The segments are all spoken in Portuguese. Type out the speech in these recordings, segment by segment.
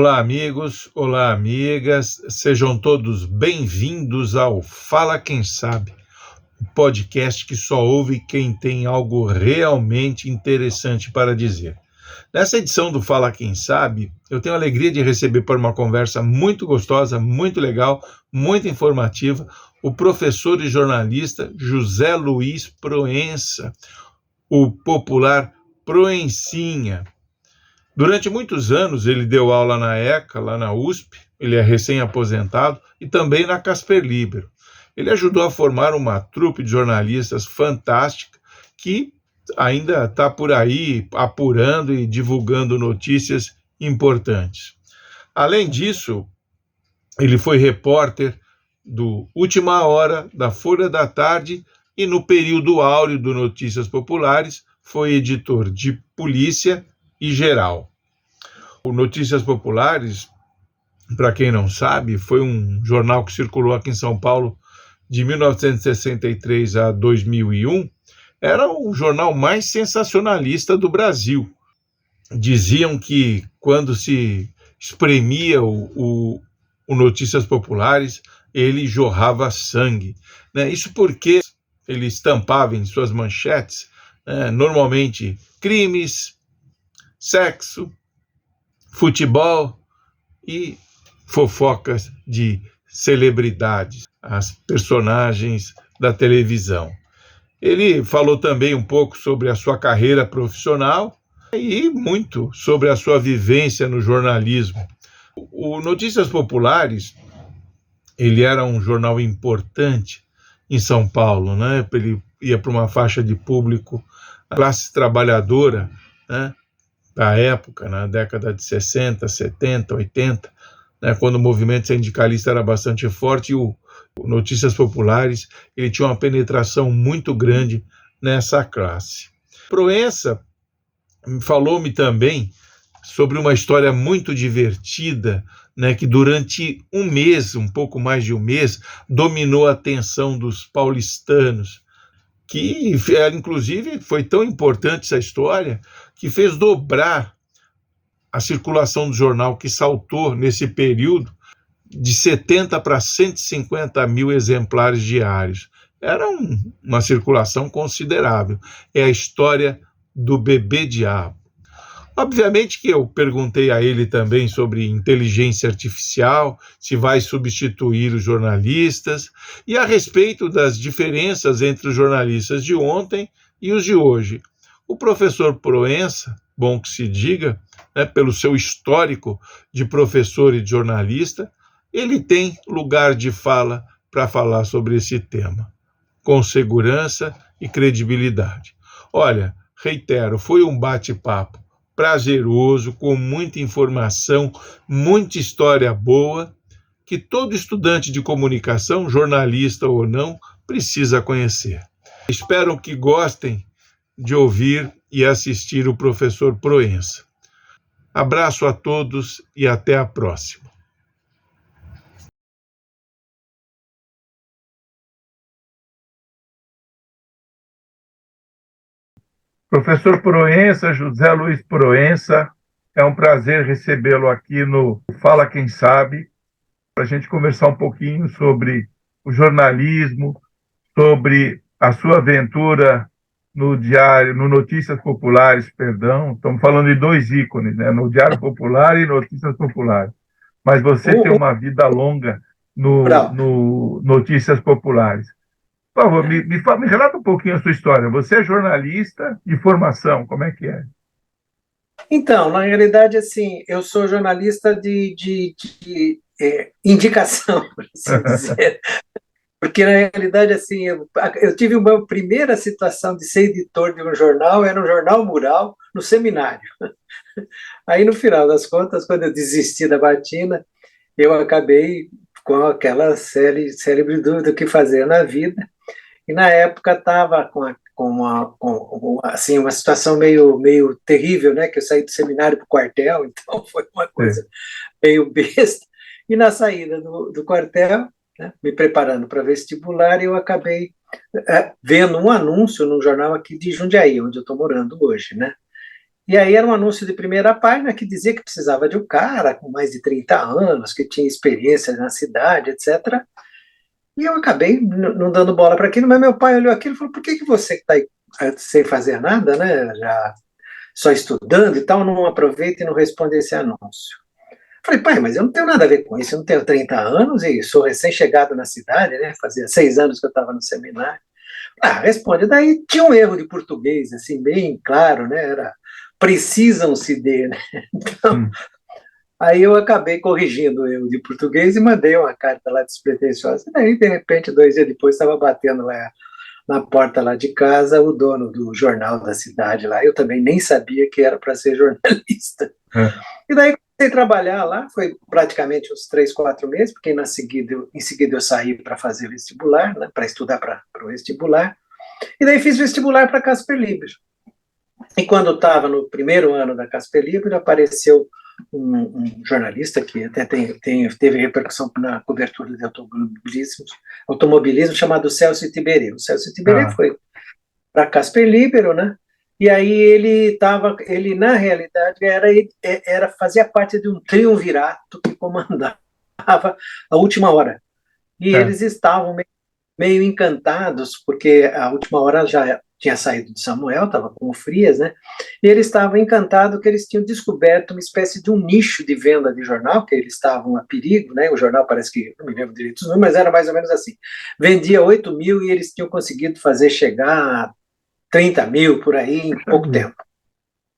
Olá, amigos, olá, amigas, sejam todos bem-vindos ao Fala Quem Sabe, um podcast que só ouve quem tem algo realmente interessante para dizer. Nessa edição do Fala Quem Sabe, eu tenho a alegria de receber para uma conversa muito gostosa, muito legal, muito informativa, o professor e jornalista José Luiz Proença, o popular Proencinha. Durante muitos anos ele deu aula na ECA, lá na USP, ele é recém-aposentado, e também na Casper Libero. Ele ajudou a formar uma trupe de jornalistas fantástica que ainda está por aí apurando e divulgando notícias importantes. Além disso, ele foi repórter do Última Hora, da Folha da Tarde, e no período áureo do Notícias Populares foi editor de Polícia e Geral. O Notícias Populares, para quem não sabe, foi um jornal que circulou aqui em São Paulo de 1963 a 2001. Era o jornal mais sensacionalista do Brasil. Diziam que quando se espremia o Notícias Populares, ele jorrava sangue, né? Isso porque ele estampava em suas manchetes, normalmente crimes, sexo, futebol e fofocas de celebridades, as personagens da televisão. Ele falou também um pouco sobre a sua carreira profissional e muito sobre a sua vivência no jornalismo. O Notícias Populares, ele era um jornal importante em São Paulo, né? Ele ia para uma faixa de público, a classe trabalhadora, né? Da época, na década de 60, 70, 80, né, quando o movimento sindicalista era bastante forte, e o Notícias Populares ele tinha uma penetração muito grande nessa classe. Proença falou-me também sobre uma história muito divertida, né, que durante um mês, um pouco mais de um mês, dominou a atenção dos paulistanos, que, inclusive, foi tão importante essa história que fez dobrar a circulação do jornal, que saltou nesse período de 70 para 150 mil exemplares diários. Era uma circulação considerável. É a história do Bebê Diabo. Obviamente que eu perguntei a ele também sobre inteligência artificial, se vai substituir os jornalistas, e a respeito das diferenças entre os jornalistas de ontem e os de hoje. O professor Proença, bom que se diga, né, pelo seu histórico de professor e de jornalista, ele tem lugar de fala para falar sobre esse tema, com segurança e credibilidade. Olha, reitero, foi um bate-papo prazeroso, com muita informação, muita história boa, que todo estudante de comunicação, jornalista ou não, precisa conhecer. Espero que gostem de ouvir e assistir o professor Proença. Abraço a todos e até a próxima. Professor Proença, José Luiz Proença, é um prazer recebê-lo aqui no Fala Quem Sabe, para a gente conversar um pouquinho sobre o jornalismo, sobre a sua aventura no Diário, no Notícias Populares, perdão, estamos falando de dois ícones, né? No Diário Popular e Notícias Populares. Mas você tem uma vida longa no Notícias Populares. Por favor, me relata um pouquinho a sua história. Você é jornalista de formação, como é que é? Então, na realidade, assim, eu sou jornalista de indicação, por assim dizer. Porque, na realidade, assim, eu tive uma primeira situação de ser editor de um jornal, era um jornal mural, no seminário. Aí, no final das contas, quando eu desisti da batina, eu acabei com aquela célebre dúvida do que fazer na vida. E, na época, estava com assim, uma situação meio terrível, né? Que eu saí do seminário para o quartel, então foi uma coisa meio besta. E, na saída do quartel, né, me preparando para vestibular, eu acabei vendo um anúncio num jornal aqui de Jundiaí, onde eu estou morando hoje, né? E aí era um anúncio de primeira página que dizia que precisava de um cara com mais de 30 anos, que tinha experiência na cidade, etc. E eu acabei não dando bola para aquilo, mas meu pai olhou aquilo e falou: por que você está aí sem fazer nada, né? Já só estudando e tal, não aproveita e não responde esse anúncio. Falei: pai, mas eu não tenho nada a ver com isso, eu não tenho 30 anos e sou recém-chegado na cidade, né? Fazia 6 anos que eu estava no seminário. Ah, responde. Daí tinha um erro de português, assim, bem claro, né? Era precisam-se de, né? Então, Hum. aí eu acabei corrigindo o erro de português e mandei uma carta lá despretensiosa. E daí, de repente, 2 dias depois, estava batendo lá na porta lá de casa o dono do jornal da cidade lá. Eu também nem sabia que era para ser jornalista. É. E daí comecei a trabalhar lá, foi praticamente uns 3, 4 meses, porque em seguida eu saí para fazer vestibular, né, para estudar para o vestibular. E daí fiz vestibular para Casper Libero. E quando estava no primeiro ano da Casper Libero, apareceu um jornalista que até teve repercussão na cobertura de automobilismo chamado Celso Tiberê. O Celso Tiberê foi para Casper Libero, né? E aí ele na realidade fazia parte de um triunvirato que comandava a Última Hora. E É. eles estavam meio encantados, porque a Última Hora já tinha saído de Samuel, estava com o Frias, né? E eles estavam encantados que eles tinham descoberto uma espécie de um nicho de venda de jornal, que eles estavam a perigo, né? O jornal parece que, não me lembro direito os números, mas era mais ou menos assim. Vendia 8 mil e eles tinham conseguido fazer chegar a 30 mil por aí em pouco tempo.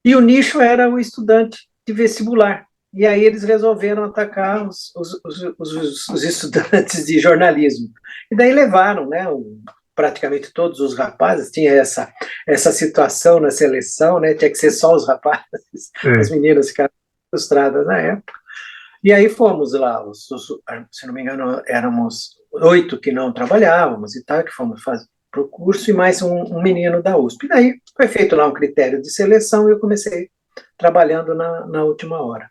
E o nicho era o estudante de vestibular. E aí eles resolveram atacar os estudantes de jornalismo. E daí levaram, né, praticamente todos os rapazes, tinha essa situação na seleção, né, tinha que ser só os rapazes, as meninas ficaram frustradas na época. E aí fomos lá, se não me engano, éramos 8 que não trabalhávamos e tal, que fomos fazer para o curso, e mais um menino da USP. E daí foi feito lá um critério de seleção e eu comecei trabalhando na Última Hora.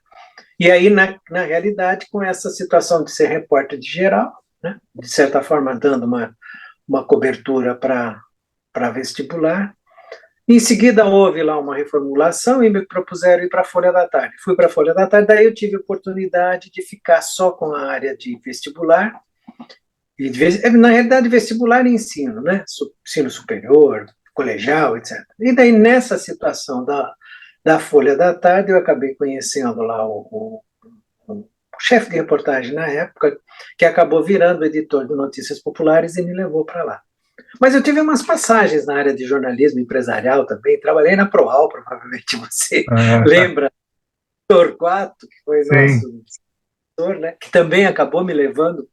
E aí, na realidade, com essa situação de ser repórter de geral, né, de certa forma dando uma cobertura para vestibular. Em seguida, houve lá uma reformulação e me propuseram ir para a Folha da Tarde. Fui para a Folha da Tarde, daí eu tive a oportunidade de ficar só com a área de vestibular, e na realidade, vestibular e ensino, né? Ensino superior, colegial, etc. E daí, nessa situação da Folha da Tarde, eu acabei conhecendo lá o chefe de reportagem na época, que acabou virando editor de Notícias Populares e me levou para lá. Mas eu tive umas passagens na área de jornalismo empresarial também, trabalhei na Proal, provavelmente você lembra, Torquato, que foi nosso professor, né, que também acabou me levando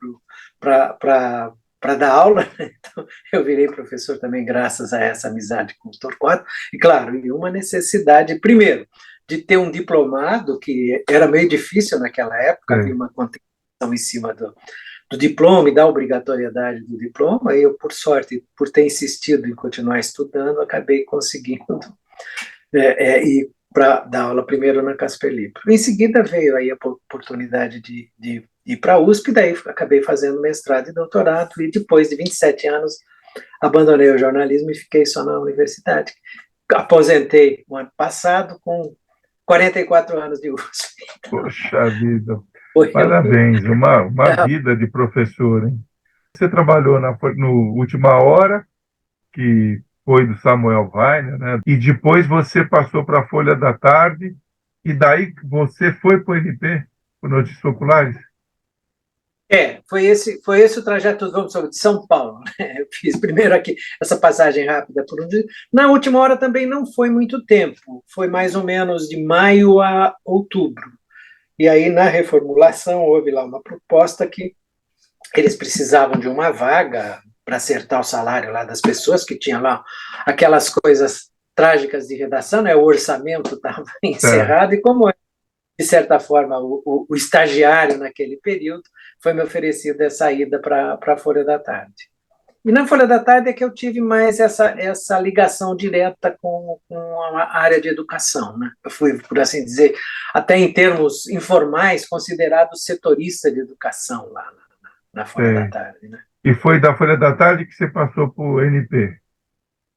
para dar aula, então eu virei professor também graças a essa amizade com o Torquato, e claro, e uma necessidade, primeiro, de ter um diplomado, que era meio difícil naquela época, havia uma contestação em cima do diploma e da obrigatoriedade do diploma, e eu, por sorte, por ter insistido em continuar estudando, acabei conseguindo ir para dar aula primeiro na Casper Libero. Em seguida veio aí a oportunidade de ir para a USP, daí acabei fazendo mestrado e doutorado, e depois de 27 anos abandonei o jornalismo e fiquei só na universidade. Aposentei no ano passado com 44 anos de USP. Então, poxa vida! Parabéns, uma vida de professor, hein? Você trabalhou no Última Hora, que foi do Samuel Weiner, né? E depois você passou para a Folha da Tarde, e daí você foi para o NP, para Notícias Populares? Foi esse o trajeto, vamos dizer, de São Paulo, né? Eu fiz primeiro aqui essa passagem rápida por um dia. Na Última Hora também não foi muito tempo, foi mais ou menos de maio a outubro. E aí, na reformulação, houve lá uma proposta que eles precisavam de uma vaga para acertar o salário lá das pessoas, que tinha lá aquelas coisas trágicas de redação, né? O orçamento estava encerrado, e como, de certa forma, o estagiário naquele período, foi me oferecido essa ida para a Folha da Tarde. E na Folha da Tarde é que eu tive mais essa ligação direta com a área de educação, né? Eu fui, por assim dizer, até em termos informais, considerado setorista de educação lá na Folha da Tarde, né? E foi da Folha da Tarde que você passou para o NP?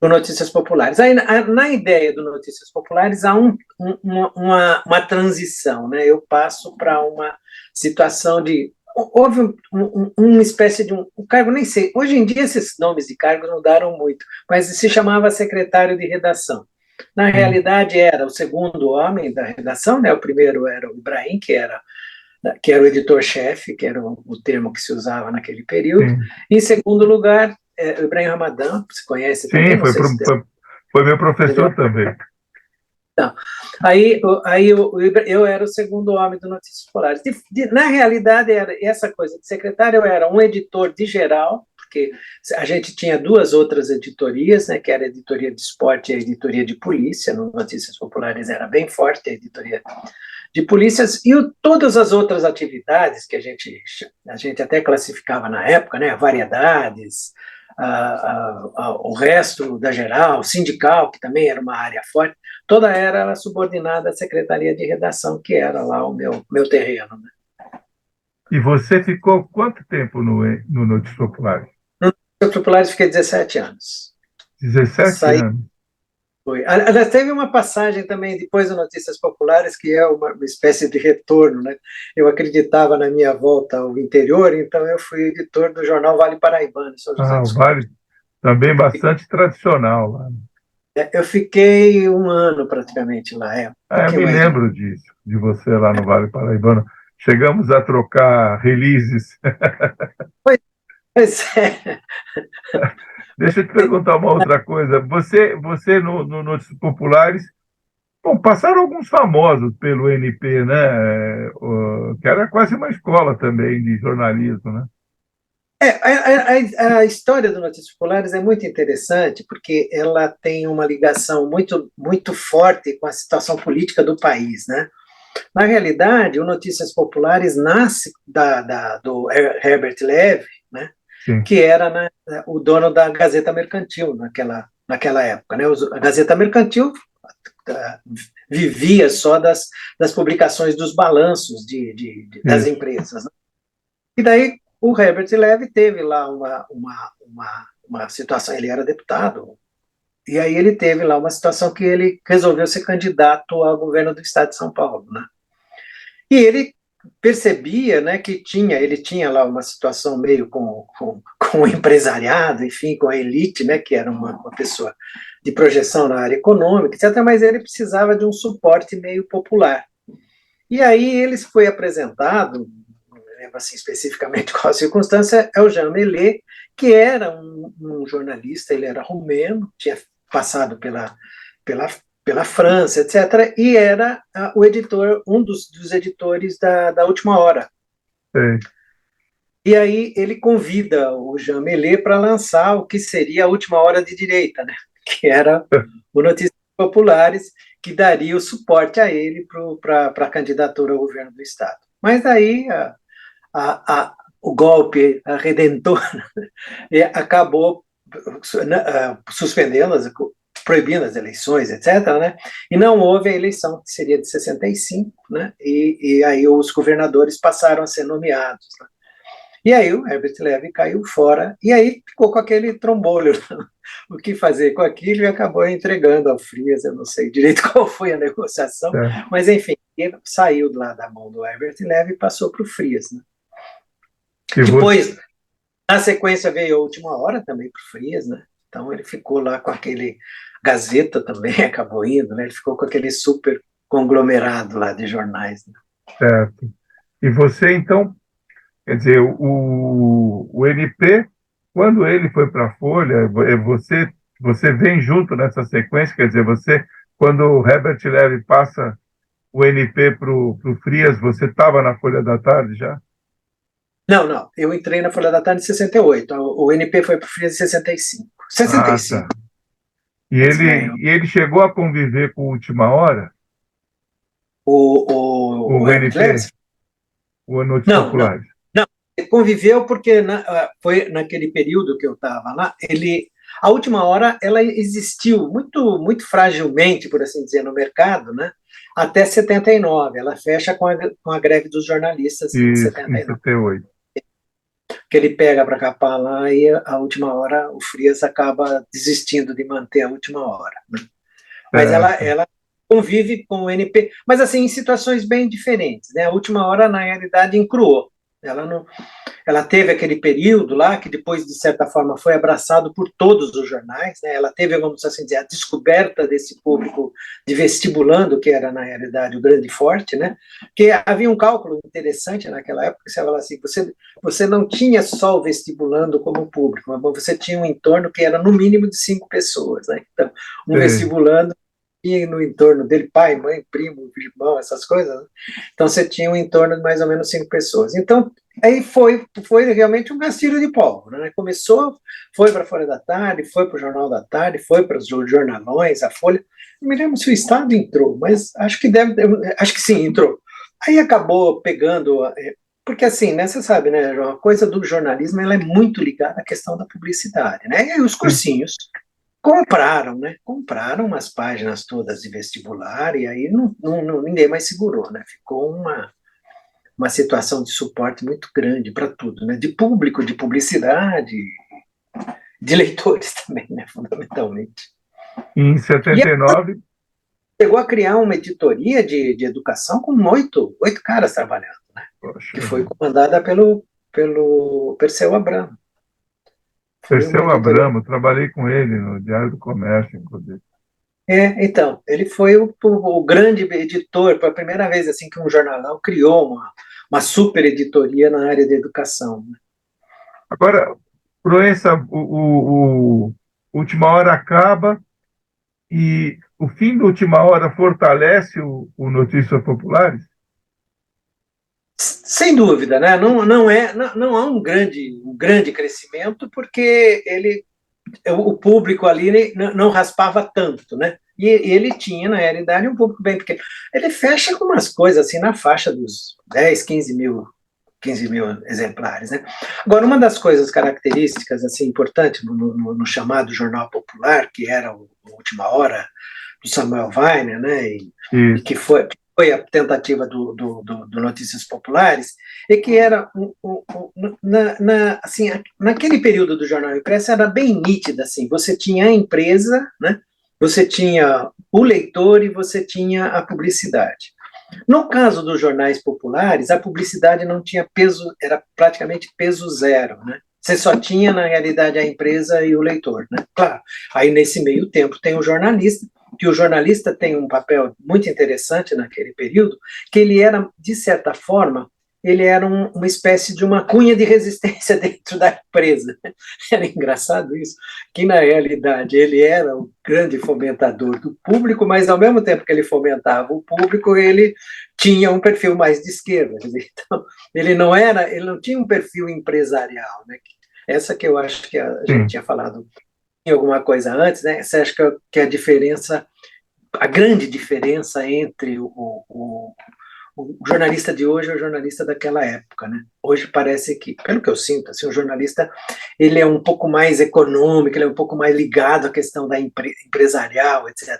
do Notícias Populares. Aí, na ideia do Notícias Populares, há uma transição, né? Eu passo para uma situação de... Houve uma espécie de um cargo, nem sei, hoje em dia esses nomes de cargos mudaram muito, mas se chamava secretário de redação. Na realidade, era o segundo homem da redação, né? O primeiro era o Ibrahim, que era o editor-chefe, que era o termo que se usava naquele período. Sim. Em segundo lugar, o Ibrahim Ramadan, você conhece também? Sim, foi meu professor também. Então, eu era o segundo homem do Notícias Populares. Na realidade, era essa coisa de secretário, eu era um editor de geral, porque a gente tinha duas outras editorias, né, que era a editoria de esporte e a editoria de polícia. No Notícias Populares era bem forte a editoria de polícias, e todas as outras atividades que a gente até classificava na época, né, variedades, o resto da geral, sindical, que também era uma área forte, toda era subordinada à Secretaria de Redação, que era lá o meu terreno. Né? E você ficou quanto tempo no Notícias Populares? No Notícias Populares fiquei 17 anos. 17 anos? Foi. Aliás, teve uma passagem também depois do Notícias Populares, que é uma espécie de retorno, né? Eu acreditava na minha volta ao interior, então eu fui editor do jornal Vale Paraibano, São José dos o Vale, também bastante tradicional lá. Eu fiquei um ano praticamente lá. Eu me lembro disso, de você lá no Vale Paraibano. Chegamos a trocar releases. Pois é. Deixa eu te perguntar uma outra coisa. Você no Notícias Populares, bom, passaram alguns famosos pelo NP, né? Que era quase uma escola também de jornalismo, né? A história do Notícias Populares é muito interessante, porque ela tem uma ligação muito, muito forte com a situação política do país, né? Na realidade, o Notícias Populares nasce do Herbert Levy, né? Sim. Que era o dono da Gazeta Mercantil naquela época. Né? A Gazeta Mercantil vivia só das publicações dos balanços das empresas. Né? E daí o Herbert Levy teve lá uma situação, ele era deputado, e aí ele teve lá uma situação que ele resolveu ser candidato ao governo do estado de São Paulo. Né? E ele percebia, né, que ele tinha lá uma situação meio com o empresariado, enfim, com a elite, né, que era uma pessoa de projeção na área econômica, etc., mas ele precisava de um suporte meio popular. E aí ele foi apresentado, não me lembro assim especificamente qual a circunstância, é o Jean Mellet, que era um jornalista, ele era romeno, tinha passado pela França, etc., e era o editor, um dos editores da Última Hora. Sim. E aí ele convida o Jean Mellet para lançar o que seria a Última Hora de Direita, né? Que era o Notícias Populares, que daria o suporte a ele para a candidatura ao governo do Estado. Mas daí o golpe redentor acabou suspendendo proibindo as eleições, etc., né? E não houve a eleição, que seria de 65, né? E aí os governadores passaram a ser nomeados. Né? E aí o Herbert Levy caiu fora, e aí ficou com aquele trombolho. O que fazer com aquilo, e acabou entregando ao Frias, eu não sei direito qual foi a negociação, mas enfim, ele saiu lá da mão do Herbert Levy e passou para o Frias. Né? Depois, na sequência, veio a Última Hora também para o Frias, né? Então ele ficou lá com aquele... Gazeta também acabou indo, né? Ele ficou com aquele super conglomerado lá de jornais. Né? Certo. E você, então, quer dizer, o NP, quando ele foi para a Folha, você vem junto nessa sequência, quer dizer, quando o Herbert Levy passa o NP para o Frias, você estava na Folha da Tarde já? Não, eu entrei na Folha da Tarde em 68, o NP foi para o Frias em 65. 65. Tá. E ele chegou a conviver com a Última Hora? O NP? O Notícias Populares? Não, conviveu porque foi naquele período que eu estava lá, a Última Hora ela existiu muito, muito fragilmente, por assim dizer, no mercado, né? Até 79. Ela fecha com a greve dos jornalistas em 79. Em 78. que ele pega para capar lá e a última hora o Frias acaba desistindo de manter a última hora, né? Mas certo. ela convive com o NP, mas assim, em situações bem diferentes, né? A última hora, na realidade, encruou. Ela não, ela teve aquele período lá que depois, de certa forma, foi abraçado por todos os jornais, né? Ela teve, vamos assim dizer, a descoberta desse público de vestibulando, que era, na realidade, o grande forte, né? Porque havia um cálculo interessante naquela época, que você falava assim, você não tinha só o vestibulando como público, mas você tinha um entorno que era no mínimo de 5 pessoas, né? Então, um Sei. vestibulando e no entorno dele, pai, mãe, primo, irmão, essas coisas, né? Então você tinha um entorno de mais ou menos 5 pessoas. Então, aí foi realmente um castilho de pólvora, né? Começou, foi para a Folha da Tarde, foi para o Jornal da Tarde, foi para os jornalões, a Folha. Não me lembro se o Estado entrou, mas acho que sim, entrou. Aí acabou pegando, porque assim, né, você sabe, né, João, a coisa do jornalismo ela é muito ligada à questão da publicidade, né? E aí os Sim. cursinhos compraram, né? Compraram umas páginas todas de vestibular e aí ninguém mais segurou, né? Ficou uma situação de suporte muito grande para tudo, né? De público, de publicidade, de leitores também, né? Fundamentalmente. Em E 79, chegou a criar uma editoria de educação com oito caras trabalhando, né? Que poxa foi vida. comandada pelo Perseu Abramo. Foi uma Perseu editoria. Abramo, trabalhei com ele no Diário do Comércio, inclusive. Então, ele foi o grande editor, foi a primeira vez assim que um jornalão criou uma super editoria na área de educação, né? Agora, Proença, o Última Hora acaba e o fim do Última Hora fortalece o Notícias Populares? Sem dúvida, né? Não há um grande crescimento porque o público ali não raspava tanto, né? E ele tinha, na realidade, um público bem pequeno. Ele fecha com umas coisas assim na faixa dos 10, 15 mil exemplares, né? Agora, uma das coisas características assim importantes no chamado Jornal Popular, que era o Última Hora, do Samuel Weiner, né? E Isso. que foi a tentativa do Notícias Populares, é que era assim, naquele período do jornal impresso era bem nítida, assim, você tinha a empresa, né? Você tinha o leitor e você tinha a publicidade. No caso dos jornais populares, a publicidade não tinha peso, era praticamente peso zero, né? Você só tinha, na realidade, a empresa e o leitor, né? Claro, aí nesse meio tempo tem o jornalista, que o jornalista tem um papel muito interessante naquele período, que ele era, de certa forma, ele era uma espécie de uma cunha de resistência dentro da empresa. Era engraçado isso, que na realidade ele era o grande fomentador do público, mas ao mesmo tempo que ele fomentava o público, ele tinha um perfil mais de esquerda. Então, ele não tinha um perfil empresarial, né? Essa que eu acho que a gente Sim. tinha falado em alguma coisa antes, né? Você acha que a diferença, a grande diferença entre o jornalista de hoje é o jornalista daquela época, né? Hoje parece que, pelo que eu sinto, assim, o jornalista ele é um pouco mais econômico, ele é um pouco mais ligado à questão da empresarial, etc.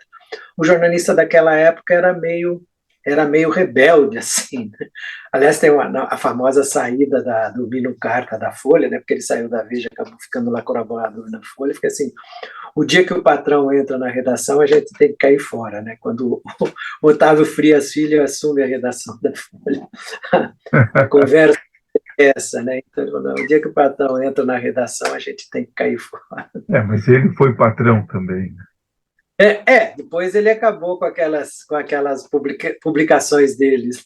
O jornalista daquela época era meio rebelde, assim, né? Aliás, tem a famosa saída do Mino Carta da Folha, né? Porque ele saiu da Veja, acabou ficando lá colaborador na Folha, fica assim, o dia que o patrão entra na redação, a gente tem que cair fora, né? Quando o Otávio Frias Filho assume a redação da Folha, a conversa é essa, né? Então, o dia que o patrão entra na redação, a gente tem que cair fora. Mas ele foi patrão também, né? Depois ele acabou com aquelas publicações deles.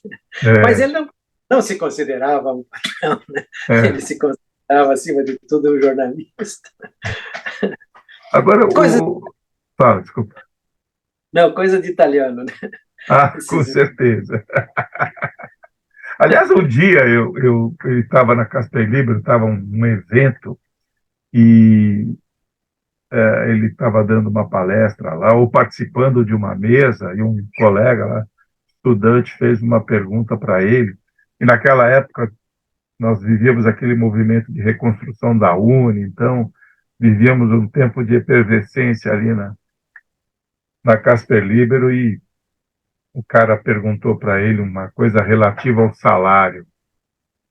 Mas É, ele não se considerava um patrão, né? é. Ele se considerava, acima de tudo, um jornalista. Agora, Coisa, fala, desculpa. não, coisa de italiano, né? Ah, com Esses, certeza. Aliás, um dia eu estava na Casper Libero, estava um evento, e ele estava dando uma palestra lá, ou participando de uma mesa, e um colega lá, estudante, fez uma pergunta para ele, e naquela época nós vivíamos aquele movimento de reconstrução da UNE, então vivíamos um tempo de efervescência ali na Casper Libero, e o cara perguntou para ele uma coisa relativa ao salário.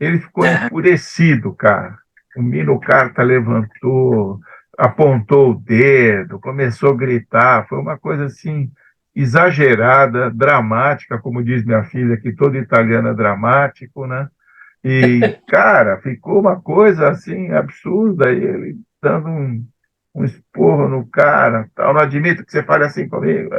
Ele ficou enfurecido, cara. O Mino Carta levantou, apontou o dedo, começou a gritar. Foi uma coisa assim exagerada, dramática, como diz minha filha, que todo italiano é dramático, né? E, cara, ficou uma coisa assim absurda, e ele dando um esporro no cara, tal, não admito que você fale assim comigo.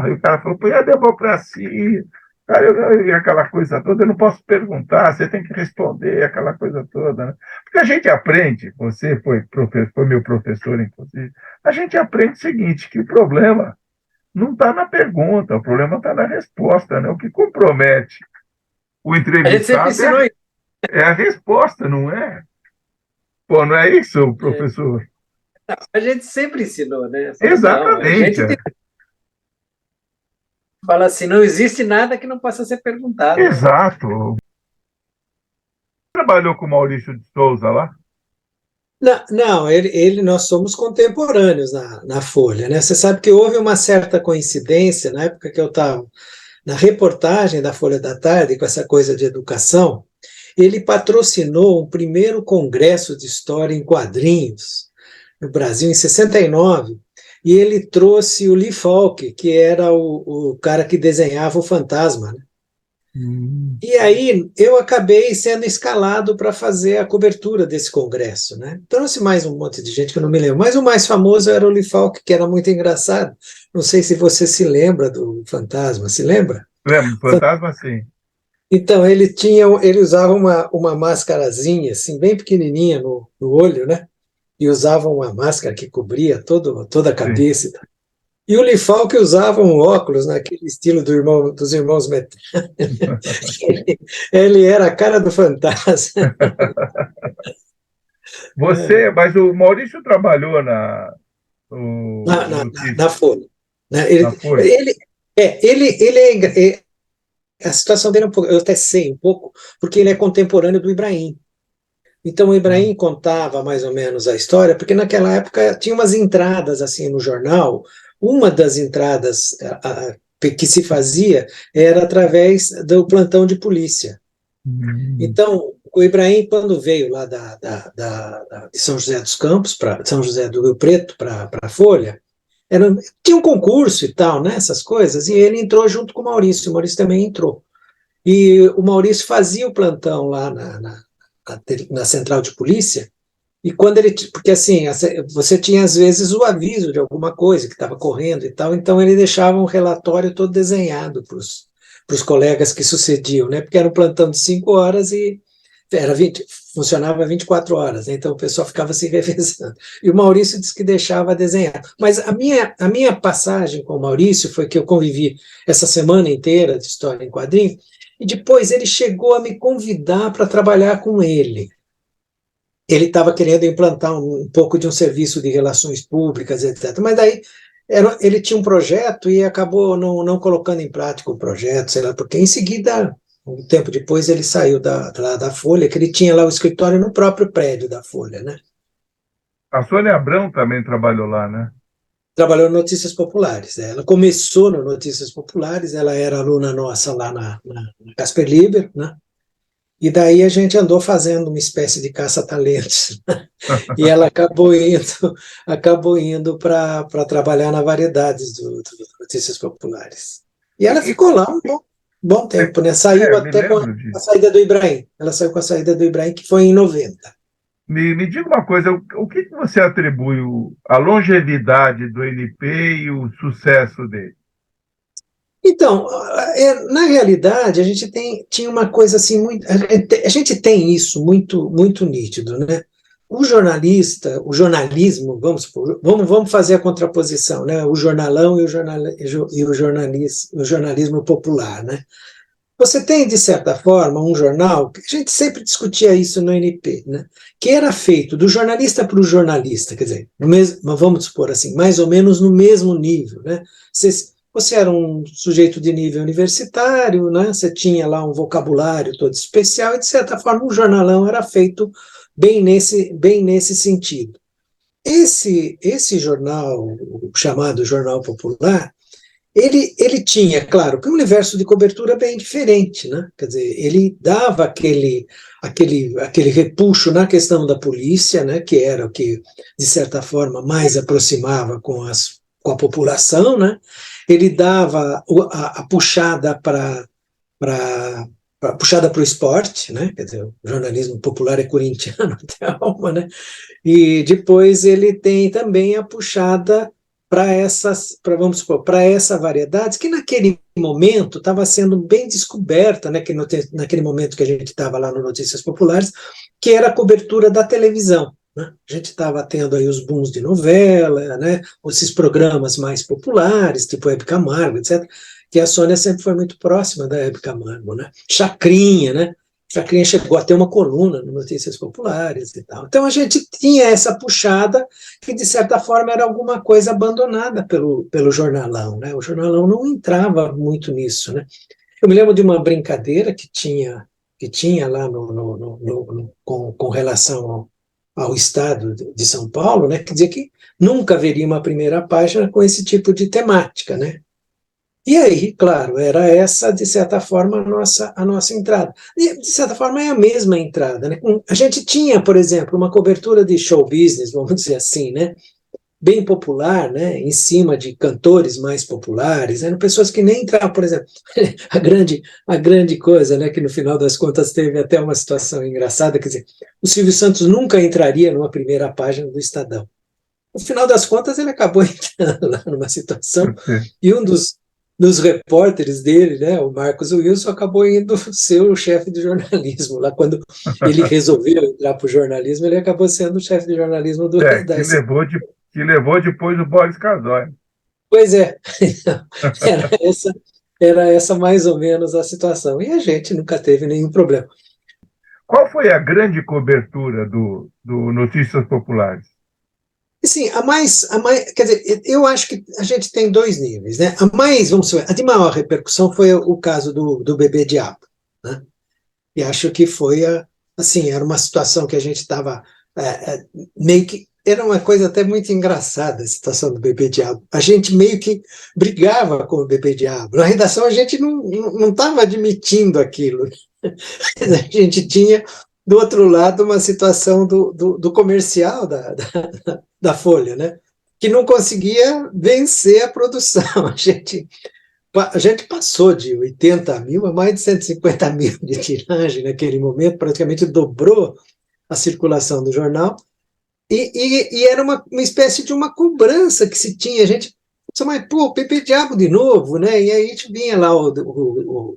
E o cara falou, pô, e a democracia? Cara, e aquela coisa toda, eu não posso perguntar, você tem que responder, aquela coisa toda, né? Porque a gente aprende, você foi meu professor, inclusive, a gente aprende o seguinte, que o problema não está na pergunta, o problema está na resposta, né? O que compromete o A gente sempre entrevistado ensinou isso. é a resposta, não é? Pô, não é isso, É, professor? a gente sempre ensinou, né? Fala, não, a Exatamente. gente fala assim, não existe nada que não possa ser perguntado, né? Exato. Trabalhou com o Maurício de Souza lá? Não, não, nós somos contemporâneos na Folha, né? Você sabe que houve uma certa coincidência na época que eu estava na reportagem da Folha da Tarde, com essa coisa de educação. Ele patrocinou um primeiro congresso de história em quadrinhos no Brasil, em 69, e ele trouxe o Lee Falk, que era o cara que desenhava o Fantasma, né? E aí eu acabei sendo escalado para fazer a cobertura desse congresso, né? Trouxe mais um monte de gente que eu não me lembro, mas o mais famoso era o Lee Falk, que era muito engraçado. Não sei se você se lembra do Fantasma, se lembra? Lembra, fantasma, sim. Então, ele usava uma máscarazinha, assim, bem pequenininha no olho, né? E usava uma máscara que cobria toda a Sim. cabeça. E o Lee Falk usava um óculos naquele estilo dos irmãos Metal. Ele era a cara do fantasma. Mas o Maurício trabalhou Na, no na, Notícias, na Folha. Né? na Folha. A situação dele é um pouco, eu até sei um pouco, porque ele é contemporâneo do Ibrahim. Então o Ibrahim contava mais ou menos a história, porque naquela época tinha umas entradas assim no jornal. Uma das entradas que se fazia era através do plantão de polícia. Então, o Ibrahim, quando veio lá de São José dos Campos, São José do Rio Preto, para a Folha, tinha um concurso e tal, né, essas coisas, e ele entrou junto com o Maurício também entrou. E o Maurício fazia o plantão lá na central de polícia, e quando ele, porque assim, você tinha às vezes o aviso de alguma coisa que estava correndo e tal, então ele deixava um relatório todo desenhado para os colegas que sucediam, né? Porque era um plantão de 5 horas e funcionava 24 horas, né? Então o pessoal ficava se revezando. E o Maurício disse que deixava desenhar. Mas a minha passagem com o Maurício foi que eu convivi essa semana inteira de história em quadrinho, e depois ele chegou a me convidar para trabalhar com ele. Ele estava querendo implantar um pouco de um serviço de relações públicas, etc. Mas daí ele tinha um projeto e acabou não colocando em prática o projeto, sei lá, porque em seguida, um tempo depois, ele saiu lá da Folha, que ele tinha lá o escritório no próprio prédio da Folha, né? A Sônia Abrão também trabalhou lá, né? Trabalhou no Notícias Populares. Né? Ela começou no Notícias Populares, ela era aluna nossa lá na Casper Liber, né? E daí a gente andou fazendo uma espécie de caça-talentos. E ela acabou indo para trabalhar na Variedades do Notícias Populares. E ela ficou lá um bom tempo, né? Saiu Me até com lembro a disso. saída do Ibrahim. Ela saiu com a saída do Ibrahim, que foi em 90. Me diga uma coisa, o que você atribui a longevidade do NP e o sucesso dele? Então, na realidade, a gente tinha uma coisa assim muito. A gente tem isso muito, muito nítido, né? O jornalista, o jornalismo, vamos fazer a contraposição, né? O jornalão e o jornalismo popular, né? Você tem, de certa forma, um jornal, que a gente sempre discutia isso no NP, né? Que era feito do jornalista para o jornalista, quer dizer, vamos supor assim, mais ou menos no mesmo nível, né? Você era um sujeito de nível universitário, né? Você tinha lá um vocabulário todo especial, e de certa forma o jornalão era feito bem nesse sentido. Esse jornal, o chamado Jornal Popular, ele tinha, claro, que um universo de cobertura bem diferente, né? Quer dizer, ele dava aquele repuxo na questão da polícia, né, que era o que, de certa forma, mais aproximava com a população, né? Ele dava a puxada puxada para o esporte, né? Quer dizer, o jornalismo popular é corintiano até a alma, né? E depois ele tem também a puxada vamos supor, para essa variedade que naquele momento estava sendo bem descoberta, né, naquele momento que a gente estava lá no Notícias Populares, que era a cobertura da televisão. Né? A gente estava tendo aí os booms de novela, né, esses programas mais populares, tipo Hebe Camargo, etc., que a Sônia sempre foi muito próxima da Hebe Camargo, né? Chacrinha, né? Chacrinha chegou a ter uma coluna no Notícias Populares e tal. Então a gente tinha essa puxada que, de certa forma, era alguma coisa abandonada pelo jornalão, né? O jornalão não entrava muito nisso, né? Eu me lembro de uma brincadeira que tinha lá com relação ao estado de São Paulo, né? Que dizia que nunca haveria uma primeira página com esse tipo de temática, né? E aí, claro, era essa, de certa forma, a nossa entrada. E, de certa forma, é a mesma entrada. Né? A gente tinha, por exemplo, uma cobertura de show business, vamos dizer assim, né? Bem popular, né? Em cima de cantores mais populares, né? Pessoas que nem entravam, por exemplo, a grande coisa, né? Que no final das contas teve até uma situação engraçada, quer dizer, o Silvio Santos nunca entraria numa primeira página do Estadão. No final das contas, ele acabou entrando lá numa situação, e um dos repórteres dele, né, o Marcos Wilson, acabou indo ser o chefe de jornalismo. Lá quando ele resolveu entrar para o jornalismo, ele acabou sendo o chefe de jornalismo que levou depois o Boris Casoy. Pois é, era essa mais ou menos a situação. E a gente nunca teve nenhum problema. Qual foi a grande cobertura do Notícias Populares? Sim, quer dizer, eu acho que a gente tem dois níveis, né? Vamos ver, a de maior repercussão foi o caso do Bebê Diabo, né? E acho que foi, assim, era uma situação que a gente estava meio que, era uma coisa até muito engraçada a situação do Bebê Diabo. A gente meio que brigava com o Bebê Diabo. Na redação a gente não estava admitindo aquilo. A gente tinha, do outro lado, uma situação do comercial da Folha, né? Que não conseguia vencer a produção. A gente passou de 80 mil a mais de 150 mil de tiragem naquele momento, praticamente dobrou a circulação do jornal, e era uma espécie de uma cobrança que se tinha. A gente disse, mas, pô, Pepe Diabo de novo, né? E aí a gente vinha lá, o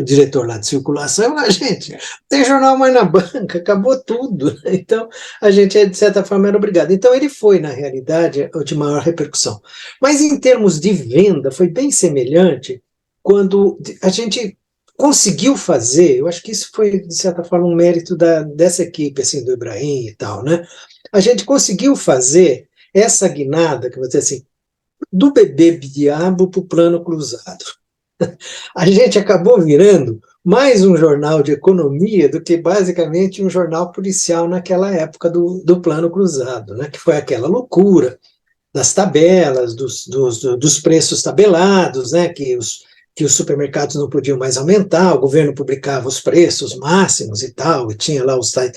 diretor lá de circulação, eu lá, gente, não tem jornal mais na banca, acabou tudo. Então, a gente, de certa forma, era obrigado. Então, ele foi, na realidade, o de maior repercussão. Mas, em termos de venda, foi bem semelhante quando a gente conseguiu fazer, eu acho que isso foi, de certa forma, um mérito dessa equipe, assim, do Ibrahim e tal, né? A gente conseguiu fazer essa guinada, que eu vou dizer assim, do Bebê Diabo para o Plano Cruzado. A gente acabou virando mais um jornal de economia do que basicamente um jornal policial naquela época do Plano Cruzado, né? Que foi aquela loucura das tabelas, dos preços tabelados, né? Que os supermercados não podiam mais aumentar, o governo publicava os preços máximos e tal, e tinha lá os tais.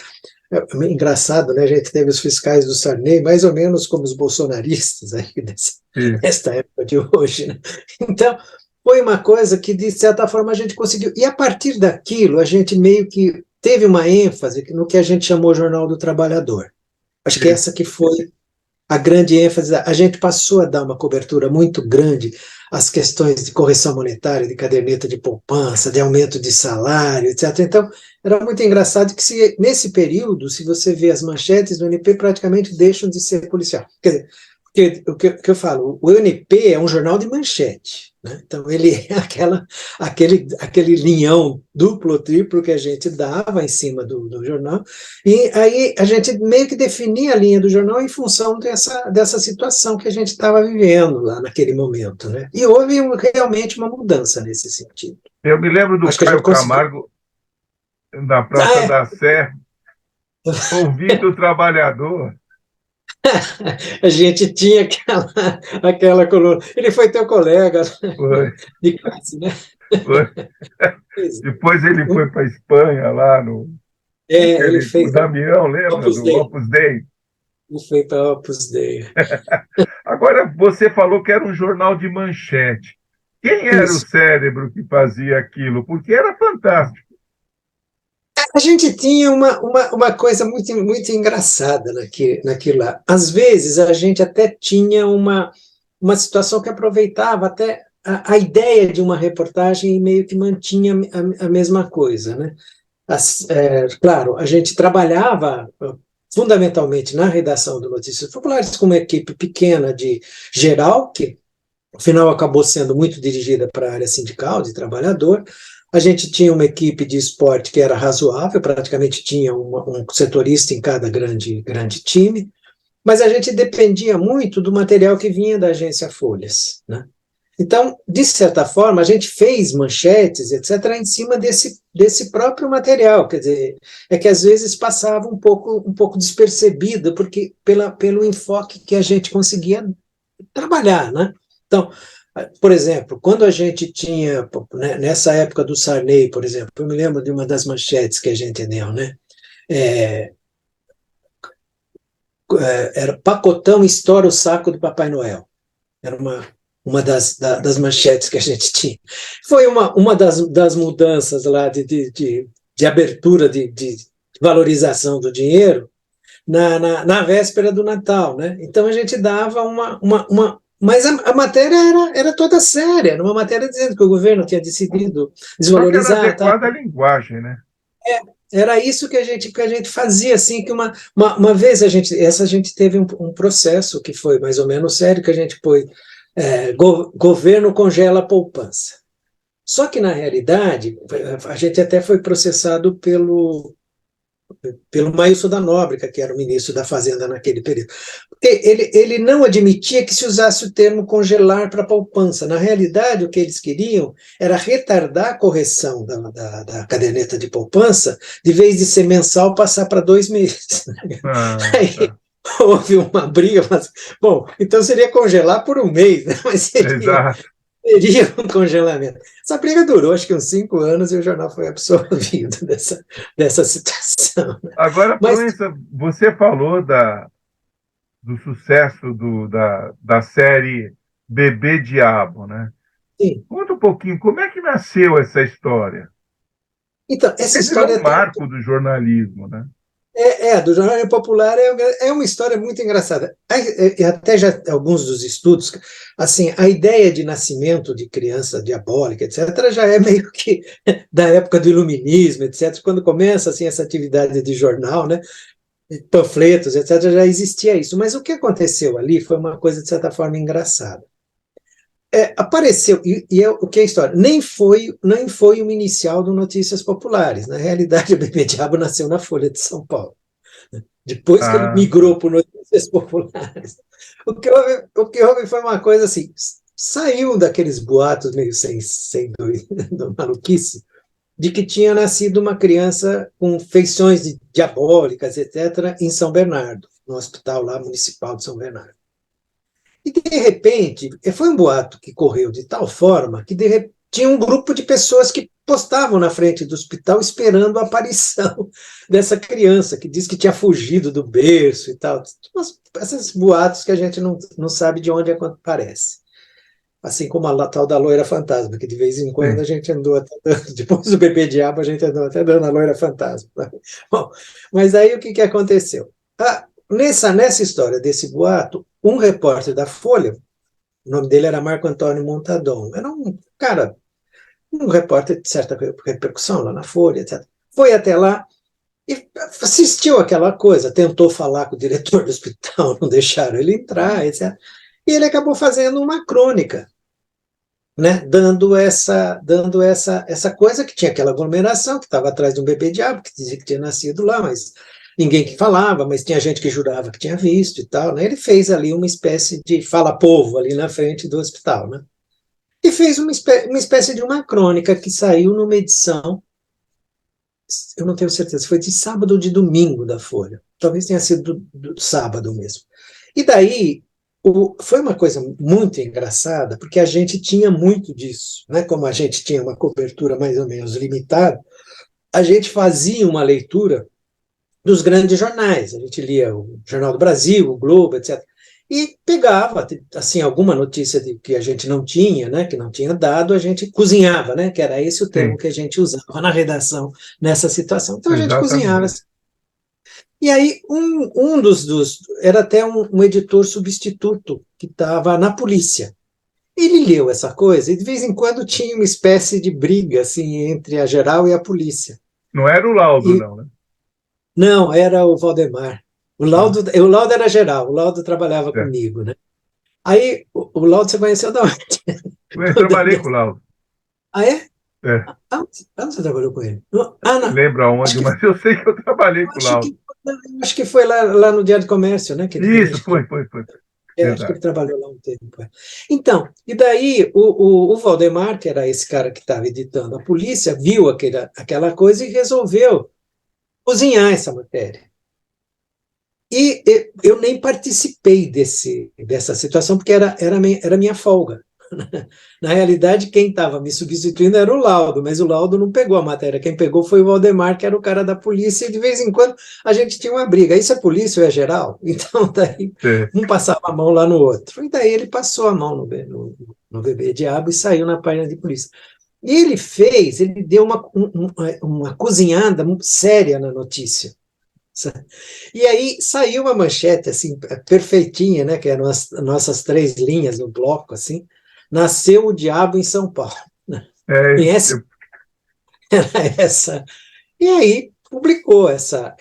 É engraçado, né? A gente teve os fiscais do Sarney, mais ou menos como os bolsonaristas aí desta época de hoje, né? Então, foi uma coisa que, de certa forma, a gente conseguiu. E, a partir daquilo, a gente meio que teve uma ênfase no que a gente chamou Jornal do Trabalhador. Acho que essa que foi a grande ênfase. A gente passou a dar uma cobertura muito grande às questões de correção monetária, de caderneta de poupança, de aumento de salário, etc. Então, era muito engraçado que, nesse período, se você vê as manchetes do UNP, praticamente deixam de ser policial. Quer dizer, porque o que eu falo, o UNP é um jornal de manchete, né? Então ele é aquele linhão duplo, triplo que a gente dava em cima do jornal, e aí a gente meio que definia a linha do jornal em função dessa situação que a gente estava vivendo lá naquele momento, né? E houve realmente uma mudança nesse sentido. Eu me lembro do Caio Camargo, na Praça da Sé, ouvindo o trabalhador. A gente tinha aquela coluna. Ele foi teu colega de classe, né? Foi. Depois ele foi para a Espanha, lá no Ele O Damião, lembra Opus do Dei. Opus Dei? Ele foi para Opus Dei. Agora, você falou que era um jornal de manchete. Quem era o Isso. cérebro que fazia aquilo? Porque era fantástico. A gente tinha uma coisa muito engraçada naquilo lá. Às vezes, a gente até tinha uma situação que aproveitava até a ideia de uma reportagem e meio que mantinha a mesma coisa, né? Claro, a gente trabalhava fundamentalmente na redação do Notícias Populares com uma equipe pequena de geral, que afinal acabou sendo muito dirigida para a área sindical, de trabalhador. A gente tinha uma equipe de esporte que era razoável, praticamente tinha um setorista em cada grande time, mas a gente dependia muito do material que vinha da agência Folhas, né? Então, de certa forma, a gente fez manchetes, etc., em cima desse próprio material. Quer dizer, é que às vezes passava um pouco despercebido, porque pelo enfoque que a gente conseguia trabalhar, né? Então, por exemplo, quando a gente tinha, né, nessa época do Sarney, por exemplo, eu me lembro de uma das manchetes que a gente deu, né? É, era Pacotão estoura o saco do Papai Noel. Era uma das manchetes que a gente tinha. Foi uma das mudanças lá de abertura de valorização do dinheiro na véspera do Natal, né? Então a gente dava mas a matéria era toda séria, era uma matéria dizendo que o governo tinha decidido Só que era desvalorizar, tá? adequada à linguagem, né? Era isso que a gente fazia, assim, que uma vez a gente teve um processo que foi mais ou menos sério, que a gente pôs, governo congela a poupança. Só que, na realidade, a gente até foi processado pelo Maílson da Nóbrega, que era o ministro da Fazenda naquele período. Porque ele não admitia que se usasse o termo congelar para poupança. Na realidade, o que eles queriam era retardar a correção da caderneta de poupança, de vez de ser mensal, passar para 2 meses. Ah, Aí tá. houve uma briga, mas, bom, então seria congelar por 1 mês, né? Mas Exato. seria um congelamento. Essa briga durou acho que uns 5 anos e o jornal foi absolvido dessa situação. Agora, Mas, Proença, você falou do sucesso da série Bebê Diabo, né? sim. Conta um pouquinho, como é que nasceu essa história? Então, essa Porque virou história um marco do jornalismo, né? do Jornal Popular é uma história muito engraçada. Até já alguns dos estudos, assim, a ideia de nascimento de criança diabólica, etc., já é meio que da época do iluminismo, etc., quando começa assim, essa atividade de jornal, né? Panfletos, etc., já existia isso. Mas o que aconteceu ali foi uma coisa, de certa forma, engraçada. Apareceu, o que é a história? Nem foi o inicial do Notícias Populares. Na realidade, o Bebê Diabo nasceu na Folha de São Paulo, depois que ele Ah, tá. migrou para Notícias Populares. O que houve foi uma coisa assim, saiu daqueles boatos meio sem maluquice, de que tinha nascido uma criança com feições diabólicas, etc., em São Bernardo, no hospital lá municipal de São Bernardo. E, de repente, foi um boato que correu de tal forma que tinha um grupo de pessoas que postavam na frente do hospital esperando a aparição dessa criança, que diz que tinha fugido do berço e tal. Esses boatos que a gente não sabe de onde aparece. Assim como a tal da loira fantasma, que de vez em quando a Sim. gente andou até dando, depois do bebê diabo, a gente andou até dando a loira fantasma. Bom, mas aí o que aconteceu? Nessa história desse boato, um repórter da Folha, o nome dele era Marco Antônio Montadon, era um cara, um repórter de certa repercussão lá na Folha, etc. Foi até lá e assistiu aquela coisa, tentou falar com o diretor do hospital, não deixaram ele entrar, etc. E ele acabou fazendo uma crônica, né, dando essa coisa que tinha aquela aglomeração que estava atrás de um bebê diabo que dizia que tinha nascido lá, mas ninguém que falava, mas tinha gente que jurava que tinha visto e tal, né? Ele fez ali uma espécie de fala-povo ali na frente do hospital, né? E fez uma espécie de uma crônica que saiu numa edição, eu não tenho certeza, se foi de sábado ou de domingo da Folha, talvez tenha sido do sábado mesmo. E daí foi uma coisa muito engraçada, porque a gente tinha muito disso, né? Como a gente tinha uma cobertura mais ou menos limitada, a gente fazia uma leitura dos grandes jornais. A gente lia o Jornal do Brasil, o Globo, etc. E pegava, assim, alguma notícia que a gente não tinha, né, que não tinha dado, a gente cozinhava, né, que era esse o termo Sim, que a gente usava na redação nessa situação. Então a gente cozinhava. exatamente. E aí era até um editor substituto que estava na polícia. Ele leu essa coisa e de vez em quando tinha uma espécie de briga assim entre a geral e a polícia. Não era o laudo, E não, né? não, era o Valdemar. Ah, O Laudo era geral, o Laudo trabalhava é. comigo, né? Aí o Laudo você conheceu da onde? Eu trabalhei com o laudo. Ah, é? É. Aonde você trabalhou com ele? Ah, não. Lembro Acho aonde, que, mas eu sei que eu trabalhei com o acho laudo. que, acho que foi lá no Diário do Comércio, né? Que ele também Isso, foi. acho que ele Verdade. trabalhou lá um tempo. Então, e daí o Valdemar, que era esse cara que estava editando a polícia, viu aquela coisa e resolveu cozinhar essa matéria. E eu nem participei dessa situação, porque era minha folga. Na realidade, quem estava me substituindo era o Laudo, mas o Laudo não pegou a matéria. Quem pegou foi o Valdemar, que era o cara da polícia, e de vez em quando a gente tinha uma briga. Isso é polícia ou é geral? Então, daí É. um passava a mão lá no outro. E daí ele passou a mão no bebê diabo e saiu na página de polícia. E ele deu uma cozinhada séria na notícia. E aí saiu uma manchete assim perfeitinha, né? Que eram as nossas três linhas no bloco, assim. Nasceu o diabo em São Paulo. É, Conhece essa? E aí publicou essa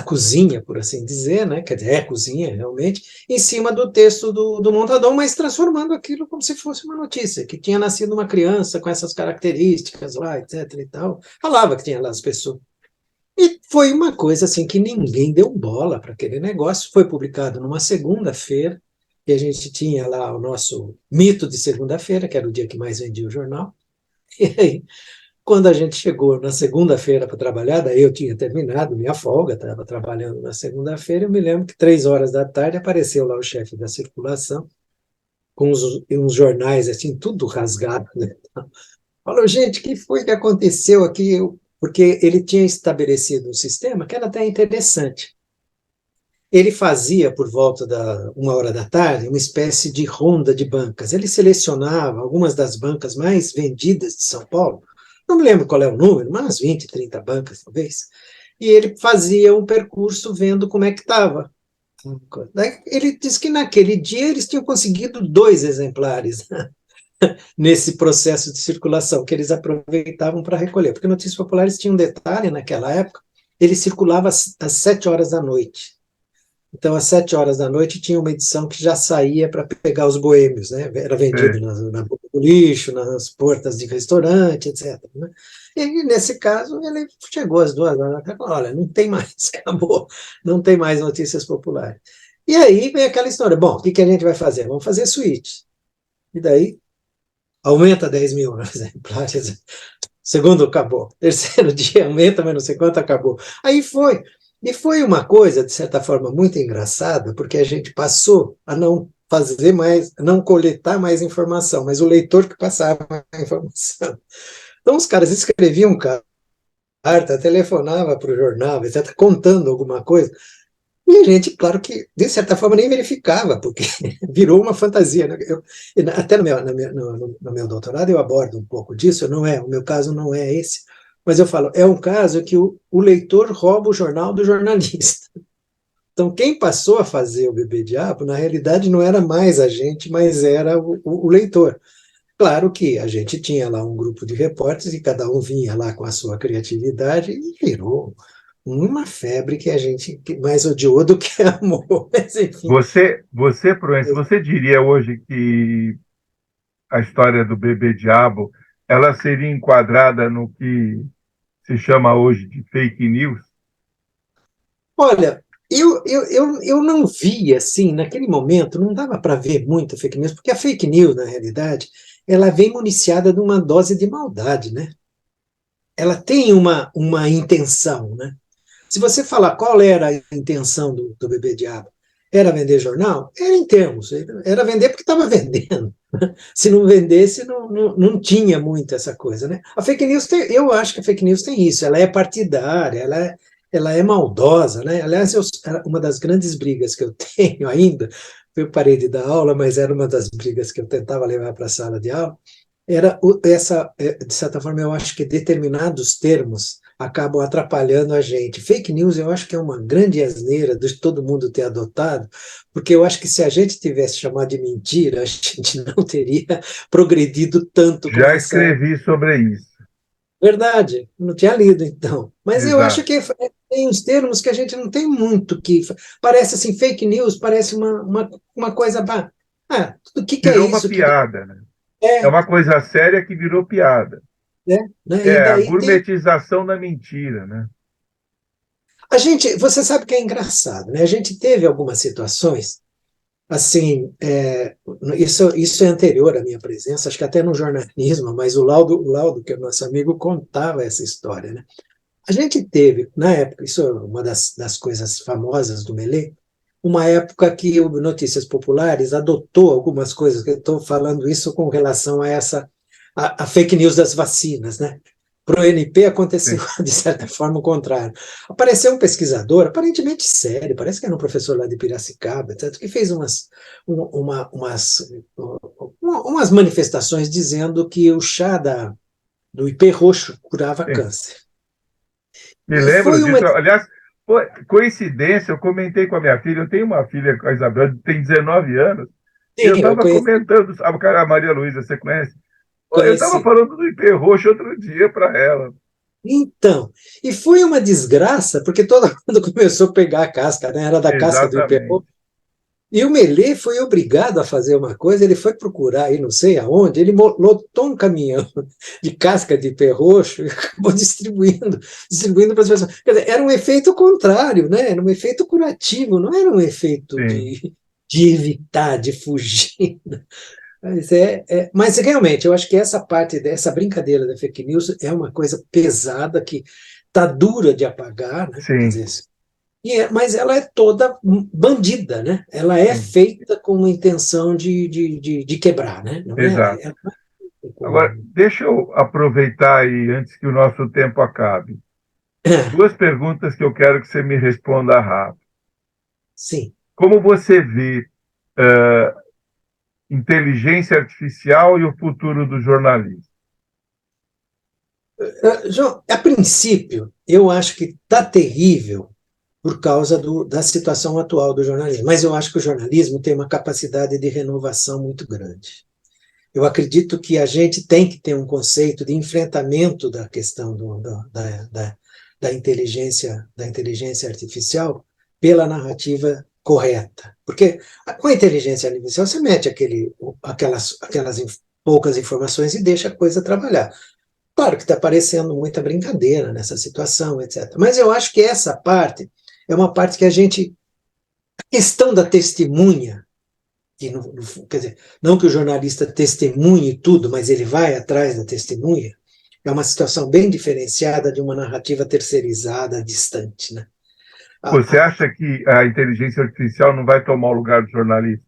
cozinha, por assim dizer, né? Quer dizer, é cozinha realmente, em cima do texto do Montador, mas transformando aquilo como se fosse uma notícia, que tinha nascido uma criança com essas características lá, etc. e tal. Falava que tinha lá as pessoas. E foi uma coisa assim que ninguém deu bola para aquele negócio. Foi publicado numa segunda-feira, e a gente tinha lá o nosso mito de segunda-feira, que era o dia que mais vendia o jornal. E aí, quando a gente chegou na segunda-feira para trabalhar, daí eu tinha terminado minha folga, estava trabalhando na segunda-feira, eu me lembro que 3 horas da tarde apareceu lá o chefe da circulação, com uns jornais assim, tudo rasgado, né? Falou, gente, o que foi que aconteceu aqui? Porque ele tinha estabelecido um sistema que era até interessante. Ele fazia, por volta da 1 hora da tarde, uma espécie de ronda de bancas. Ele selecionava algumas das bancas mais vendidas de São Paulo, não me lembro qual é o número, umas 20, 30 bancas, talvez, e ele fazia um percurso vendo como é que estava. Ele disse que naquele dia eles tinham conseguido 2 exemplares nesse processo de circulação, que eles aproveitavam para recolher. Porque Notícias Populares tinha um detalhe naquela época, ele circulava às 7 horas da noite. Então, às 7 horas da noite, tinha uma edição que já saía para pegar os boêmios, né? Era vendido é. na boca do lixo, nas portas de restaurante, etc. Né? E, nesse caso, ele chegou às 2 horas e falou, olha, não tem mais, acabou, não tem mais Notícias Populares. E aí vem aquela história, bom, o que a gente vai fazer? Vamos fazer suíte. E daí, aumenta 10 mil exemplares. Segundo, acabou. Terceiro dia, aumenta, mas não sei quanto, acabou. Aí foi. E foi uma coisa, de certa forma, muito engraçada, porque a gente passou a não fazer mais, não coletar mais informação, mas o leitor que passava a informação. Então, os caras escreviam carta, telefonava para o jornal, etc., contando alguma coisa. E a gente, claro que, de certa forma, nem verificava, porque virou uma fantasia. Né? Até no meu doutorado eu abordo um pouco disso, o meu caso não é esse, mas eu falo, é um caso que o leitor rouba o jornal do jornalista. Então, quem passou a fazer o Bebê Diabo, na realidade, não era mais a gente, mas era o leitor. Claro que a gente tinha lá um grupo de repórteres e cada um vinha lá com a sua criatividade e virou uma febre que a gente mais odiou do que amou. Mas, enfim. Proença, você diria hoje que a história do bebê diabo, ela seria enquadrada no que se chama hoje de fake news? Olha, eu não vi assim, naquele momento, não dava para ver muita fake news, porque a fake news, na realidade, ela vem municiada de uma dose de maldade, né? Ela tem uma intenção, né? Se você falar qual era a intenção do Bebê Diabo, era vender jornal? Era em termos, era vender porque estava vendendo. Se não vendesse, não tinha muito essa coisa, né? A fake news eu acho que a fake news tem isso, ela é partidária, ela é maldosa, né? Aliás, uma das grandes brigas que eu tenho ainda, eu parei de dar aula, mas era uma das brigas que eu tentava levar para a sala de aula, era de certa forma, eu acho que determinados termos acabam atrapalhando a gente. Fake news, eu acho que é uma grande asneira de todo mundo ter adotado, porque eu acho que se a gente tivesse chamado de mentira, a gente não teria progredido tanto com Já essa. escrevi sobre isso. Verdade, não tinha lido então. Mas eu acho Exato. que tem uns termos que a gente não tem muito que. Parece assim, fake news, parece uma coisa. O que é Virou uma isso? piada, né? É É, uma coisa séria que virou piada. né? E É a daí tem. gourmetização da mentira, né? Você sabe que é engraçado, né? A gente teve algumas situações, assim, isso é anterior à minha presença, acho que até no jornalismo, mas o Laudo, que é nosso amigo, contava essa história, né? A gente teve, na época, isso é uma das coisas famosas do Melê, uma época que o Notícias Populares adotou algumas coisas, que eu estou falando isso com relação a a fake news das vacinas, né? Para o NP aconteceu, Sim. de certa forma, o contrário. Apareceu um pesquisador, aparentemente sério, parece que era um professor lá de Piracicaba, etc., que fez umas manifestações dizendo que o chá do ipê roxo curava Sim. câncer. Me E lembro foi uma. disso. Aliás, coincidência, eu comentei com a minha filha, eu tenho uma filha, a Isabel, que tem 19 anos, e eu Sim, eu estava comentando, a Maria Luísa, você conhece? Eu estava conheci. falando do IP roxo outro dia para ela. Então, e foi uma desgraça, porque todo mundo começou a pegar a casca, né? Era da casca do ipê. Exatamente. E o Melê foi obrigado a fazer uma coisa, ele foi procurar aí não sei aonde, ele lotou um caminhão de casca de ipê roxo e acabou distribuindo para as pessoas. Quer dizer, era um efeito contrário, né? Era um efeito curativo, não era um efeito Sim, de evitar, de fugir. Mas realmente, eu acho que essa parte dessa brincadeira da fake news é uma coisa pesada que está dura de apagar, né? Quer sim, dizer, mas ela é toda bandida, né? Ela é sim, feita com uma intenção de quebrar, né? Não exato. é Agora, deixa eu aproveitar aí, antes que o nosso tempo acabe. Duas perguntas que eu quero que você me responda rápido. Sim. Como você vê inteligência artificial e o futuro do jornalismo? João, a princípio, eu acho que está terrível por causa da situação atual do jornalismo, mas eu acho que o jornalismo tem uma capacidade de renovação muito grande. Eu acredito que a gente tem que ter um conceito de enfrentamento da questão da inteligência artificial pela narrativa correta. Porque com a inteligência artificial você mete aquelas poucas informações e deixa a coisa trabalhar. Claro que está parecendo muita brincadeira nessa situação, etc. Mas eu acho que essa parte é uma parte que a gente. A questão da testemunha, que quer dizer, não que o jornalista testemunhe tudo, mas ele vai atrás da testemunha, é uma situação bem diferenciada de uma narrativa terceirizada, distante, né? Você acha que a inteligência artificial não vai tomar o lugar do jornalista?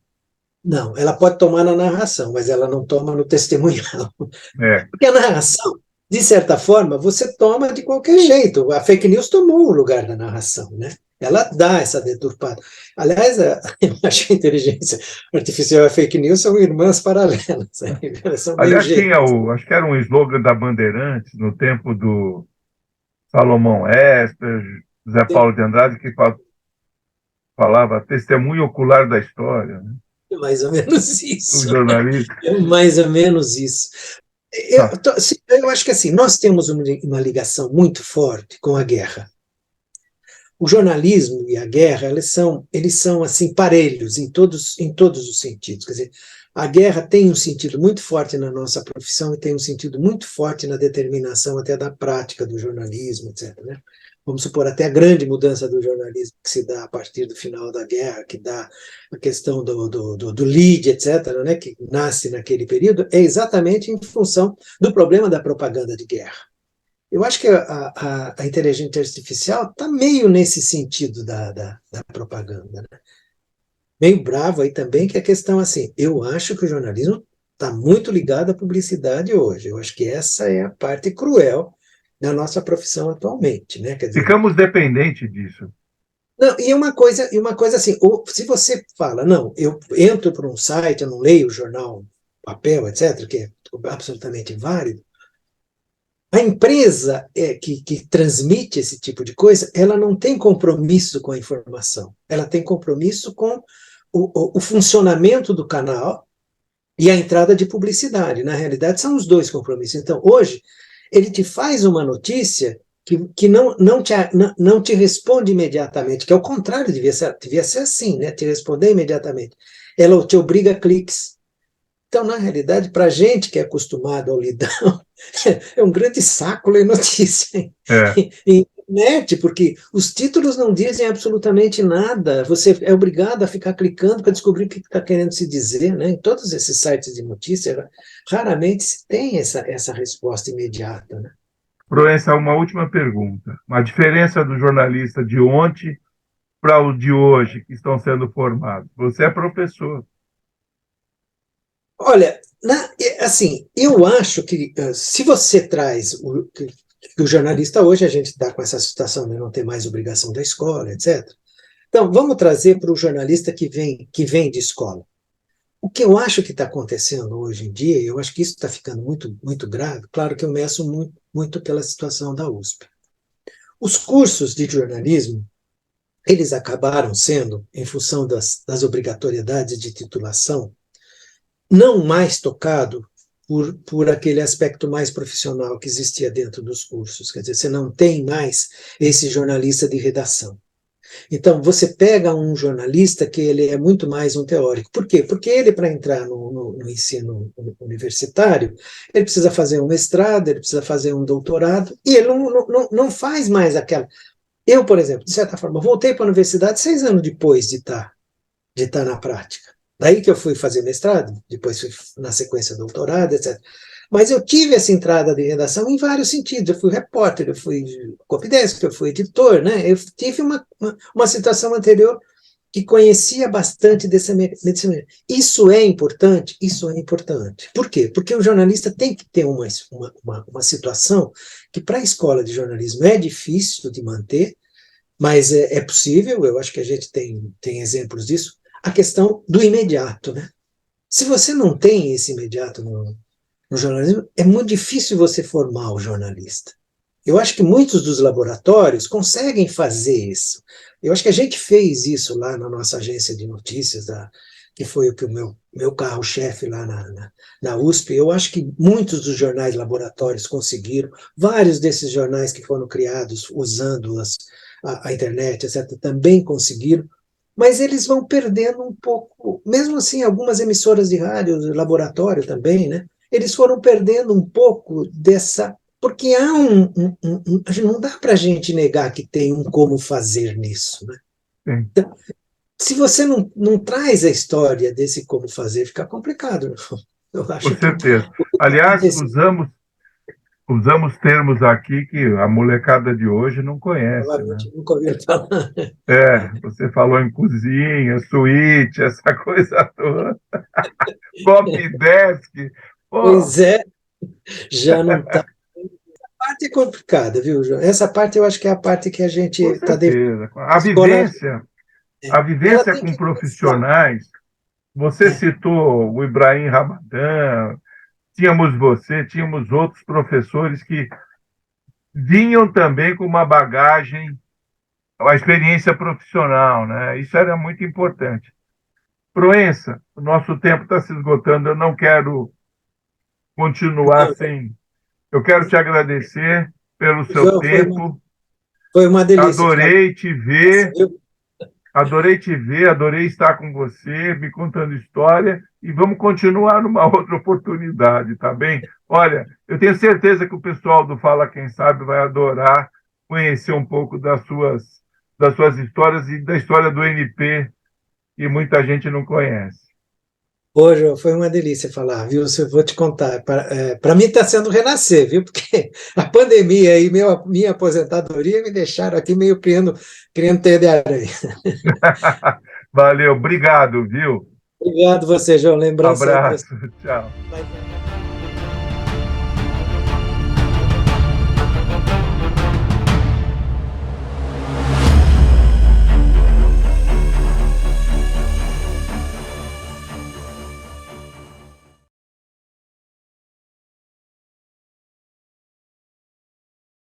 Não, ela pode tomar na narração, mas ela não toma no testemunhal. É, Porque a narração, de certa forma, você toma de qualquer jeito. A fake news tomou o lugar da narração, né? Ela dá essa deturpada. Aliás, eu acho que a inteligência artificial e a fake news são irmãs paralelas. Elas são meio aliás, gêmeas. acho que era um slogan da Bandeirantes no tempo do Salomão Esper, José Paulo de Andrade, que falava testemunho ocular da história, né? É mais ou menos O isso. jornalista. É mais ou menos isso. Tá. Eu acho que assim, nós temos uma ligação muito forte com a guerra. O jornalismo e a guerra, eles são assim parelhos em todos os sentidos. Quer dizer, a guerra tem um sentido muito forte na nossa profissão e tem um sentido muito forte na determinação até da prática do jornalismo, etc., né? Vamos supor, até a grande mudança do jornalismo que se dá a partir do final da guerra, que dá a questão do lead, etc., né, que nasce naquele período, é exatamente em função do problema da propaganda de guerra. Eu acho que a inteligência artificial está meio nesse sentido da propaganda, né? Meio bravo aí também, que é a questão assim, eu acho que o jornalismo está muito ligado à publicidade hoje. Eu acho que essa é a parte cruel na nossa profissão atualmente, né? Quer dizer, Ficamos dependentes disso. não, e uma coisa assim, se você fala, não, eu entro por um site, eu não leio o jornal papel, etc., que é absolutamente válido, a empresa que transmite esse tipo de coisa, ela não tem compromisso com a informação, ela tem compromisso com o funcionamento do canal e a entrada de publicidade. Na realidade, são os dois compromissos. Então, hoje, ele te faz uma notícia que não te responde imediatamente, que é o contrário, devia ser assim, né? Te responder imediatamente. Ela te obriga a cliques. Então, na realidade, para a gente que é acostumado ao lidar, é um grande saco ler notícia É. em internet, porque os títulos não dizem absolutamente nada. Você é obrigado a ficar clicando para descobrir o que está querendo se dizer, né? Em todos esses sites de notícia, raramente se tem essa resposta imediata, né? Proença, uma última pergunta. A diferença do jornalista de ontem para o de hoje, que estão sendo formados. Você é professor. Olha, assim, eu acho que se você traz que o jornalista hoje, a gente está com essa situação de não ter mais obrigação da escola, etc. Então, vamos trazer para o jornalista que vem de escola. O que eu acho que está acontecendo hoje em dia, e eu acho que isso está ficando muito, muito grave, claro que eu meço muito, muito pela situação da USP. Os cursos de jornalismo, eles acabaram sendo, em função das obrigatoriedades de titulação, não mais tocado por aquele aspecto mais profissional que existia dentro dos cursos. Quer dizer, você não tem mais esse jornalista de redação. Então, você pega um jornalista que ele é muito mais um teórico. Por quê? Porque ele, para entrar no ensino universitário, ele precisa fazer um mestrado, ele precisa fazer um doutorado, e ele não faz mais aquela... Eu, por exemplo, de certa forma, voltei para a universidade 6 anos depois de estar na prática. Daí que eu fui fazer mestrado, depois fui na sequência doutorado, etc. Mas eu tive essa entrada de redação em vários sentidos. Eu fui repórter, eu fui copydesk, eu fui editor, né? Eu tive uma situação anterior que conhecia bastante desse meio. Isso é importante? Isso é importante. Por quê? Porque o jornalista tem que ter uma situação que para a escola de jornalismo é difícil de manter, mas é possível, eu acho que a gente tem exemplos disso, a questão do imediato, né? Se você não tem esse imediato no jornalismo, é muito difícil você formar o jornalista. Eu acho que muitos dos laboratórios conseguem fazer isso. Eu acho que a gente fez isso lá na nossa agência de notícias, que foi o meu carro-chefe lá na USP. Eu acho que muitos dos jornais laboratórios conseguiram, vários desses jornais que foram criados usando a internet, etc., também conseguiram, mas eles vão perdendo um pouco, mesmo assim, algumas emissoras de rádio, laboratório também, né? Eles foram perdendo um pouco dessa. Porque há não dá para a gente negar que tem um como fazer nisso, né? Sim. Então, se você não traz a história desse como fazer, fica complicado. Eu Com acho que certeza. o que está Aliás, acontecendo, usamos termos aqui que a molecada de hoje não conhece, né? provavelmente nunca ouviram falar. Você falou em cozinha, suíte, essa coisa toda. Copy desk. Pô, Pois é, já não está. A parte é complicada, viu, João? Essa parte eu acho que é a parte que a gente com está devendo. certeza. A escola, A ela vivência tem com que começar. profissionais, você É, citou o Ibrahim Ramadan, tínhamos outros professores que vinham também com uma bagagem, a experiência profissional, né? Isso era muito importante. Proença, o nosso tempo está se esgotando, eu não quero continuar não, sem. Eu quero te agradecer pelo seu João, tempo, foi uma delícia falar com adorei te você, ver, viu? adorei estar com você, me contando história, e vamos continuar numa outra oportunidade, tá bem? Olha, eu tenho certeza que o pessoal do Fala Quem Sabe vai adorar conhecer um pouco das suas histórias e da história do NP, que muita gente não conhece. Ô, João, foi uma delícia falar, viu? Eu vou te contar. Para mim está sendo renascer, viu? Porque a pandemia e minha aposentadoria me deixaram aqui meio criando teia de aranha. Valeu, obrigado, viu? Obrigado você, João. Lembrança. Abraço, tchau.